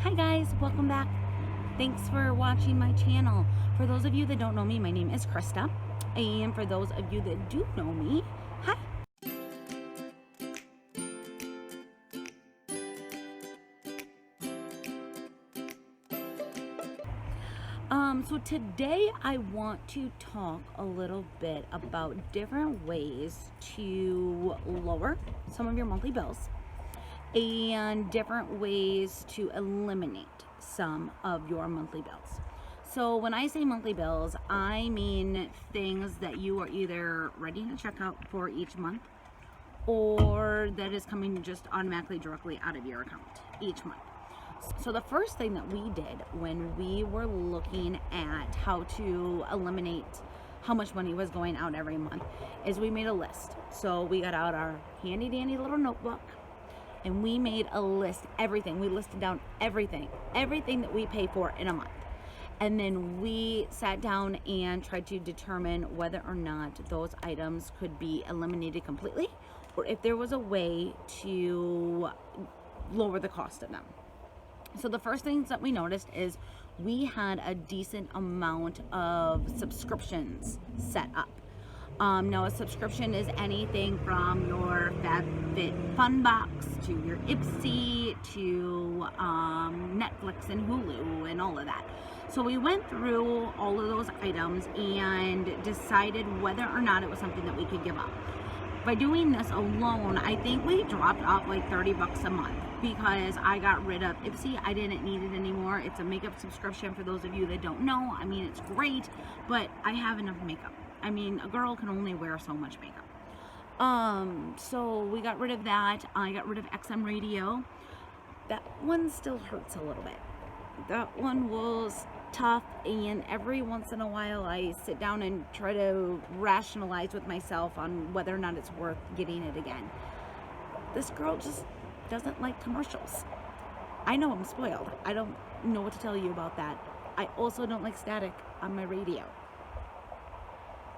Hi guys, welcome back. Thanks for watching my channel. For those of you that don't know me, my name is Krista. And for those of you that do know me, hi. So today I want to talk a little bit about different ways to lower some of your monthly bills and different ways to eliminate some of your monthly bills. So when I say monthly bills, I mean things that you are either ready to check out for each month or that is coming just automatically directly out of your account each month. So the first thing that we did when we were looking at how to eliminate how much money was going out every month is we made a list. So we got out our handy dandy little notebook and we made a list, everything. We listed down everything that we pay for in a month. And then we sat down and tried to determine whether or not those items could be eliminated completely or if there was a way to lower the cost of them. So the first things that we noticed is we had a decent amount of subscriptions set up. Now a subscription is anything from your FabFitFun box to your Ipsy to Netflix and Hulu and all of that. So we went through all of those items and decided whether or not it was something that we could give up. By doing this alone, I think we dropped off like $30 a month because I got rid of Ipsy. I didn't need it anymore. It's a makeup subscription for those of you that don't know. I mean, it's great, but I have enough makeup. I mean, a girl can only wear so much makeup. So we got rid of that. I got rid of XM Radio. That one still hurts a little bit. That one was tough, and every once in a while I sit down and try to rationalize with myself on whether or not it's worth getting it again. This girl just doesn't like commercials. I know I'm spoiled. I don't know what to tell you about that. I also don't like static on my radio.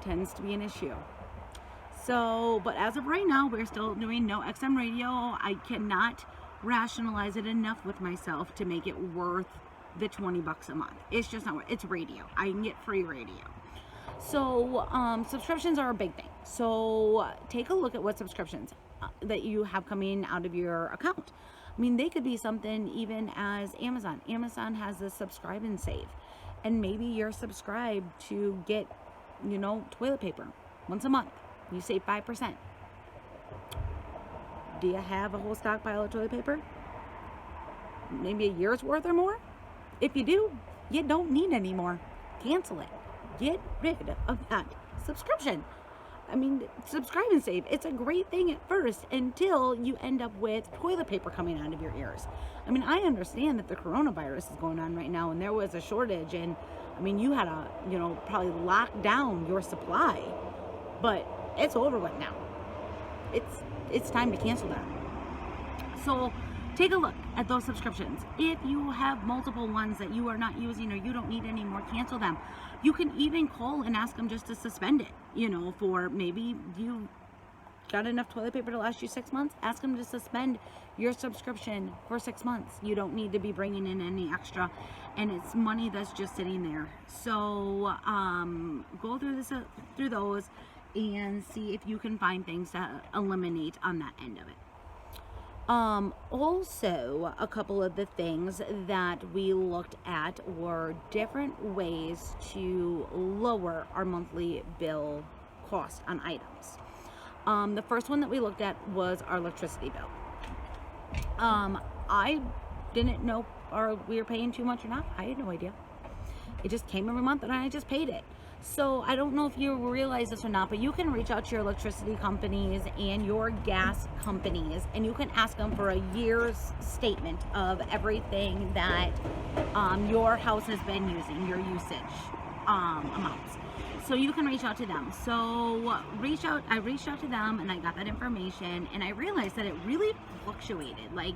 Tends to be an issue. So, but as of right now, we're still doing no XM Radio. I cannot rationalize it enough with myself to make it worth the $20 a month. It's just not worth. It's radio. I can get free radio. So subscriptions are a big thing. So take a look at what subscriptions that you have coming out of your account. I mean, they could be something even as Amazon. Amazon has a subscribe and save, and maybe you're subscribed to get, toilet paper once a month. You save 5%. Do you have a whole stockpile of toilet paper? Maybe a year's worth or more? If you do, you don't need any more. Cancel it. Get rid of that subscription. I mean, subscribe and save. It's a great thing at first until you end up with toilet paper coming out of your ears. I mean, I understand that the coronavirus is going on right now and there was a shortage, and I mean, you had to, probably lock down your supply, but it's over with now. It's time to cancel that. So take a look at those subscriptions. If you have multiple ones that you are not using or you don't need anymore, cancel them. You can even call and ask them just to suspend it, for maybe you got enough toilet paper to last you 6 months. Ask them to suspend your subscription for 6 months. You don't need to be bringing in any extra, and it's money that's just sitting there. So go through those and see if you can find things to eliminate on that end of it. Also, a couple of the things that we looked at were different ways to lower our monthly bill cost on items. The first one that we looked at was our electricity bill. I didn't know we were paying too much or not. I had no idea. It just came every month and I just paid it. So I don't know if you realize this or not, but you can reach out to your electricity companies and your gas companies, and you can ask them for a year's statement of everything that your house has been using, your usage amounts. So you can reach out to them. So I reached out to them and I got that information, and I realized that it really fluctuated. Like,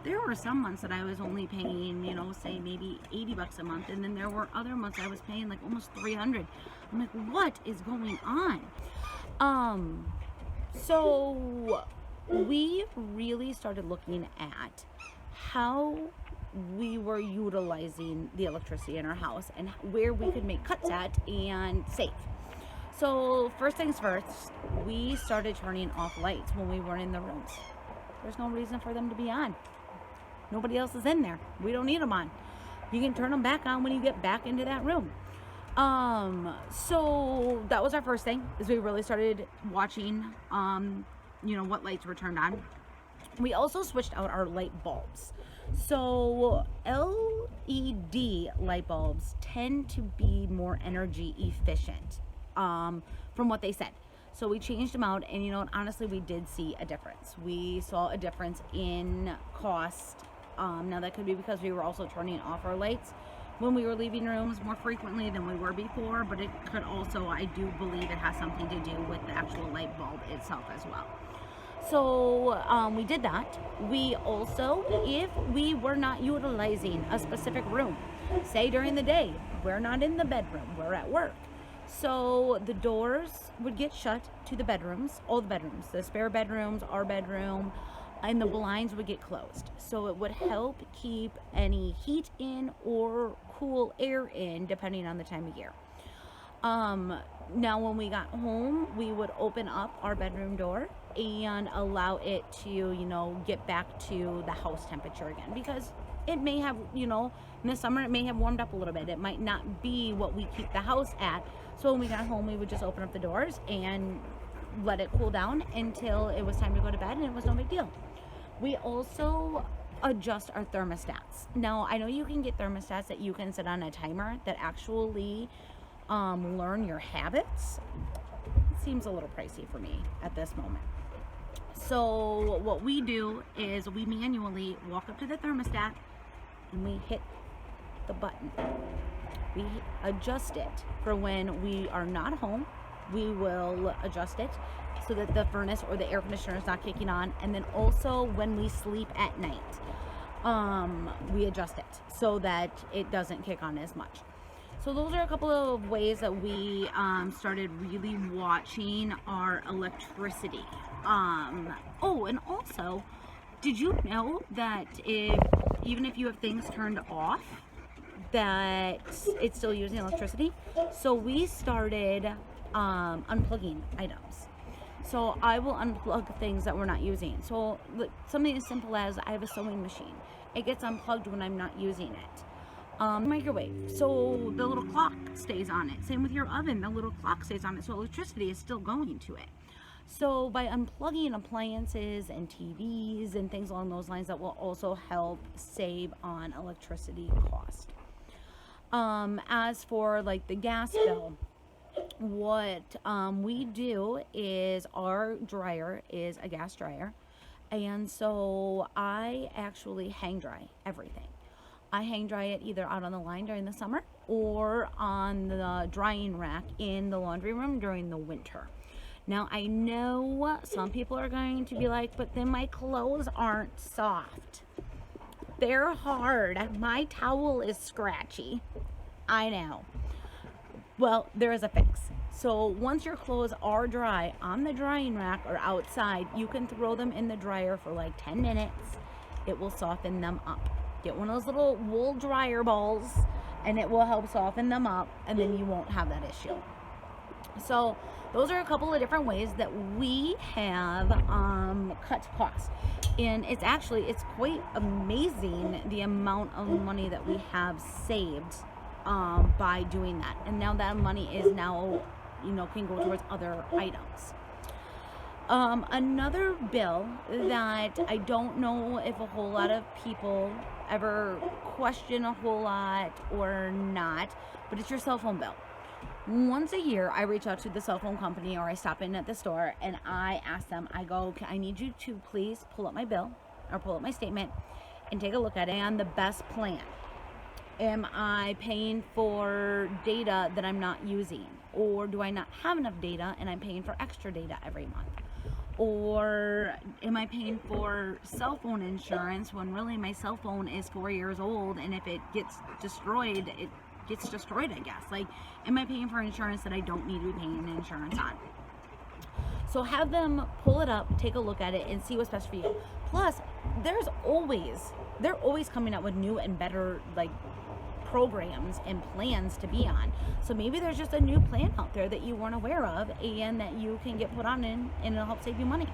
there were some months that I was only paying, say maybe $80 a month, and then there were other months I was paying like almost $300. I'm like, what is going on? So we really started looking at how we were utilizing the electricity in our house and where we could make cuts at and save. So first things first, we started turning off lights when we weren't in the rooms. There's no reason for them to be on. Nobody else is in there. We don't need them on. You can turn them back on when you get back into that room. So that was our first thing, is we really started watching, what lights were turned on. We also switched out our light bulbs. So LED light bulbs tend to be more energy efficient, from what they said. So we changed them out, and honestly, we did see a difference. We saw a difference in cost. Now that could be because we were also turning off our lights when we were leaving rooms more frequently than we were before, but it could also, I do believe it has something to do with the actual light bulb itself as well. So we did that. We also, if we were not utilizing a specific room, say during the day, we're not in the bedroom, we're at work. So the doors would get shut to the bedrooms, all the bedrooms, the spare bedrooms, our bedroom, and the blinds would get closed. So it would help keep any heat in or cool air in, depending on the time of year. Now when we got home, we would open up our bedroom door and allow it to, get back to the house temperature again, because it may have, in the summer, it may have warmed up a little bit. It might not be what we keep the house at. So when we got home, we would just open up the doors and let it cool down until it was time to go to bed, and it was no big deal. We also adjust our thermostats. Now, I know you can get thermostats that you can set on a timer that actually learn your habits. It seems a little pricey for me at this moment. So what we do is we manually walk up to the thermostat and we hit the button. We adjust it for when we are not home. We will adjust it so that the furnace or the air conditioner is not kicking on, and then also when we sleep at night, we adjust it so that it doesn't kick on as much. So those are a couple of ways that we started really watching our electricity. And also, did you know that even if you have things turned off, that it's still using electricity? So we started unplugging items. So I will unplug things that we're not using. So something as simple as I have a sewing machine. It gets unplugged when I'm not using it. Microwave, so the little clock stays on it. Same with your oven, the little clock stays on it, so electricity is still going to it. So by unplugging appliances and TVs and things along those lines, that will also help save on electricity cost. As for like the gas bill, what we do is our dryer is a gas dryer, and so I actually hang dry everything. I hang dry it either out on the line during the summer or on the drying rack in the laundry room during the winter. Now, I know some people are going to be like, but then my clothes aren't soft. They're hard. My towel is scratchy. I know. Well, there is a fix. So once your clothes are dry on the drying rack or outside, you can throw them in the dryer for like 10 minutes. It will soften them up. Get one of those little wool dryer balls and it will help soften them up, and then you won't have that issue. So those are a couple of different ways that we have cut costs. And it's quite amazing the amount of money that we have saved by doing that. And now that money is can go towards other items. Another bill that I don't know if a whole lot of people ever question a whole lot or not, but it's your cell phone bill. Once a year, I reach out to the cell phone company, or I stop in at the store and I ask them, I go, okay, I need you to please pull up my bill or pull up my statement and take a look at it on the best plan. Am I paying for data that I'm not using? Or do I not have enough data and I'm paying for extra data every month? Or am I paying for cell phone insurance when really my cell phone is 4 years old, and if it gets destroyed, it gets destroyed, I guess. Like, am I paying for insurance that I don't need to be paying insurance on? So have them pull it up, take a look at it, and see what's best for you. Plus, there's always they're always coming out with new and better like programs and plans to be on. So maybe there's just a new plan out there that you weren't aware of and that you can get put on in, and it'll help save you money.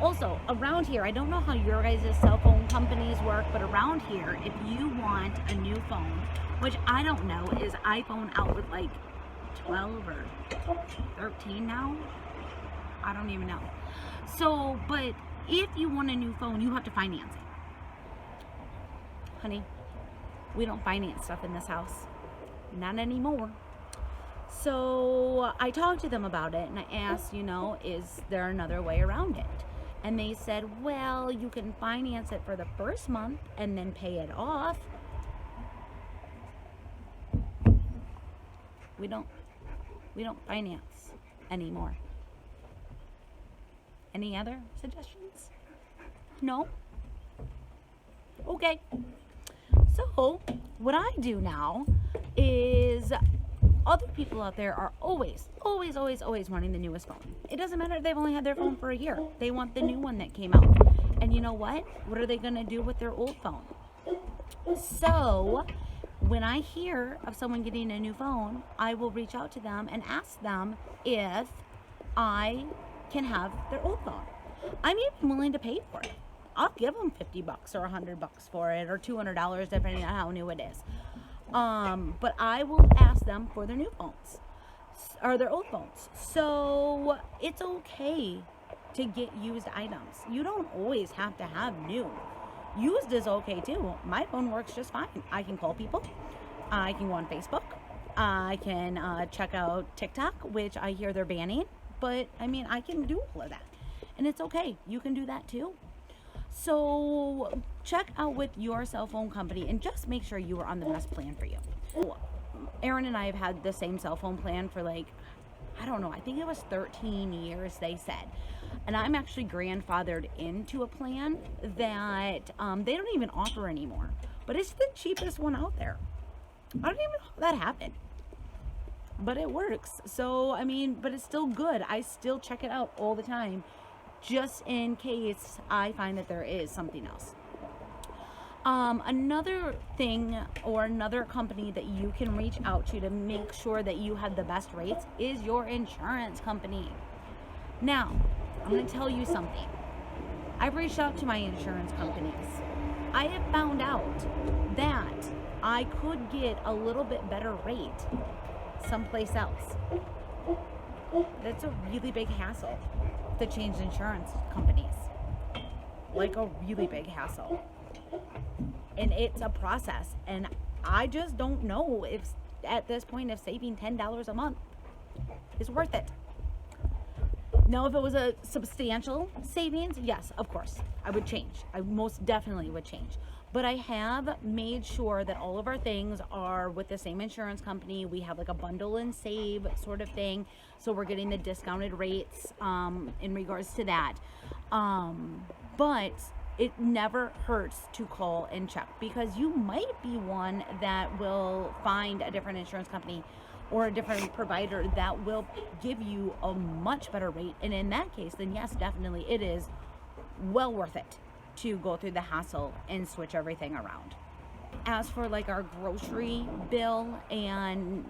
Also, around here, I don't know how your guys' cell phone companies work, but around here, if you want a new phone, which I don't know, is iPhone out with like 12 or 13 now? I don't even know. So, but if you want a new phone, you have to finance it. Honey, we don't finance stuff in this house. Not anymore. So I talked to them about it and I asked, is there another way around it? And they said, well, you can finance it for the first month and then pay it off. We don't finance anymore. Any other suggestions? No? Okay. So what I do now is, other people out there are always wanting the newest phone. It doesn't matter if they've only had their phone for a year. They want the new one that came out. And you know what? What are they going to do with their old phone? So when I hear of someone getting a new phone, I will reach out to them and ask them if I can have their old phone. I'm even willing to pay for it. I'll give them $50 or $100 for it, or $200 depending on how new it is. But I will ask them for their new phones or their old phones. So it's okay to get used items. You don't always have to have new. Used is okay too. My phone works just fine. I can call people. I can go on Facebook. I can check out TikTok, which I hear they're banning. But I mean, I can do all of that. And it's okay. You can do that too. So check out with your cell phone company and just make sure you are on the best plan for you. Aaron and I have had the same cell phone plan for I think it was 13 years, they said. And I'm actually grandfathered into a plan that they don't even offer anymore. But it's the cheapest one out there. I don't even know how that happened. But it works. So, I mean, but it's still good. I still check it out all the time, just in case I find that there is something else. Another thing or another company that you can reach out to make sure that you have the best rates is your insurance company. Now, I'm going to tell you something. I've reached out to my insurance companies. I have found out that I could get a little bit better rate someplace else. That's a really big hassle to change insurance companies. Like a really big hassle. And it's a process. And I just don't know if at this point if saving $10 a month is worth it. Now, if it was a substantial savings, yes, of course, I would change. I most definitely would change. But I have made sure that all of our things are with the same insurance company. We have like a bundle and save sort of thing. So we're getting the discounted rates in regards to that. But it never hurts to call and check, because you might be one that will find a different insurance company or a different provider that will give you a much better rate. And in that case, then yes, definitely it is well worth it to go through the hassle and switch everything around. As for like our grocery bill and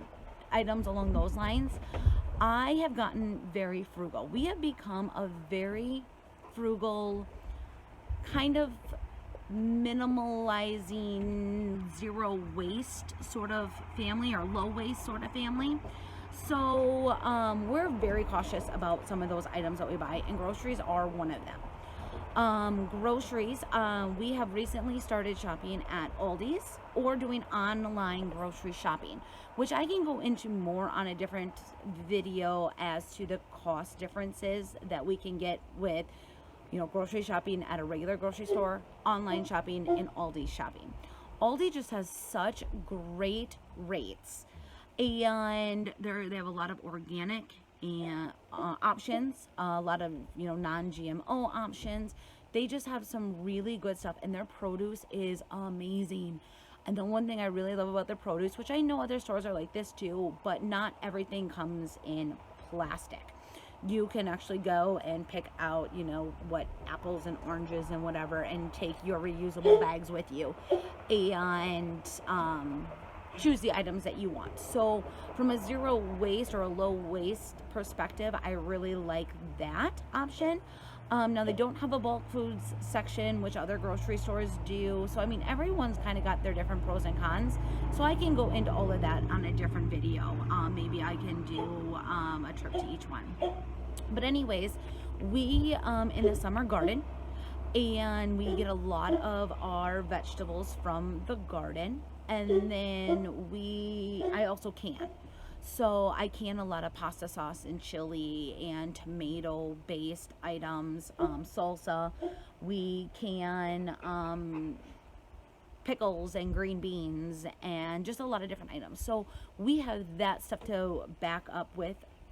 items along those lines, I have gotten very frugal. We have become a very frugal, kind of minimalizing, zero waste sort of family, or low waste sort of family. So we're very cautious about some of those items that we buy, and groceries are one of them. Groceries, we have recently started shopping at Aldi's or doing online grocery shopping, which I can go into more on a different video as to the cost differences that we can get with, grocery shopping at a regular grocery store, online shopping, and Aldi shopping. Aldi just has such great rates, and they have a lot of organic and options, a lot of non-GMO options. They just have some really good stuff, and their produce is amazing. And the one thing I really love about their produce, which I know other stores are like this too, but not everything comes in plastic. you can actually go and pick out, what apples and oranges and whatever, and take your reusable bags with you, and choose the items that you want. So from a zero waste or a low waste perspective, I really like that option. Now they don't have a bulk foods section, which other grocery stores do. So I mean, everyone's kind of got their different pros and cons. So I can go into all of that on a different video. Maybe I can do a trip to each one. But anyways, we in the summer garden, and we get a lot of our vegetables from the garden, and then I also can. So I can a lot of pasta sauce and chili and tomato based items, salsa. We can pickles and green beans and just a lot of different items. So we have that stuff to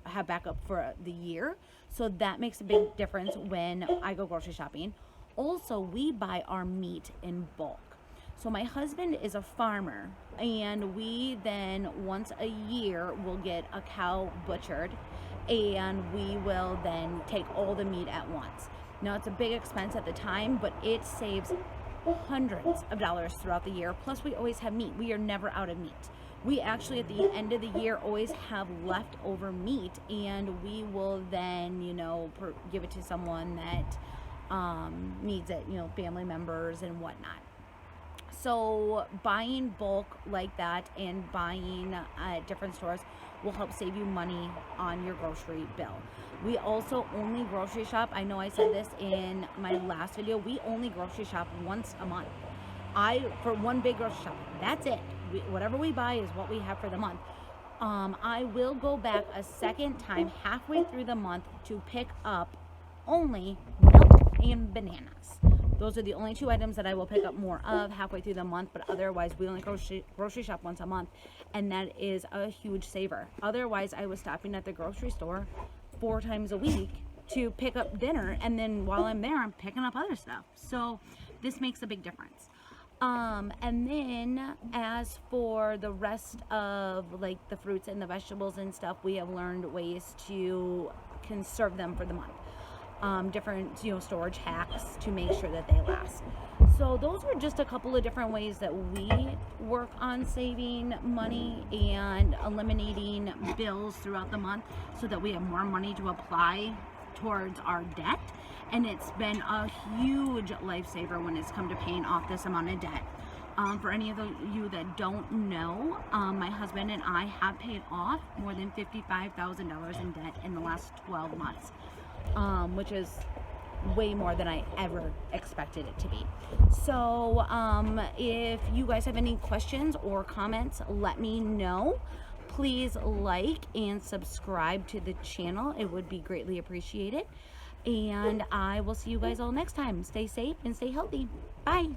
have backup for the year. So that makes a big difference when I go grocery shopping. Also, we buy our meat in bulk. So my husband is a farmer, and we then once a year will get a cow butchered, and we will then take all the meat at once. Now it's a big expense at the time, but it saves hundreds of dollars throughout the year. Plus we always have meat. We are never out of meat. We actually at the end of the year always have leftover meat, and we will then, give it to someone that needs it, family members and whatnot. So buying bulk like that and buying at different stores will help save you money on your grocery bill. We also only grocery shop. I know I said this in my last video. We only grocery shop once a month. For one big grocery shop, that's it. Whatever we buy is what we have for the month. I will go back a second time halfway through the month to pick up only milk and bananas. Those are the only two items that I will pick up more of halfway through the month, but otherwise we only grocery shop once a month, and that is a huge saver. Otherwise, I was stopping at the grocery store 4 times a week to pick up dinner, and then while I'm there, I'm picking up other stuff. So this makes a big difference. And then as for the rest of like the fruits and the vegetables and stuff, we have learned ways to conserve them for the month. Different storage hacks to make sure that they last. So those are just a couple of different ways that we work on saving money and eliminating bills throughout the month so that we have more money to apply towards our debt. And it's been a huge lifesaver when it's come to paying off this amount of debt. For any of you that don't know, my husband and I have paid off more than $55,000 in debt in the last 12 months. Which is way more than I ever expected it to be. So if you guys have any questions or comments, let me know. Please like and subscribe to the channel. It would be greatly appreciated. And I will see you guys all next time. Stay safe and stay healthy. Bye.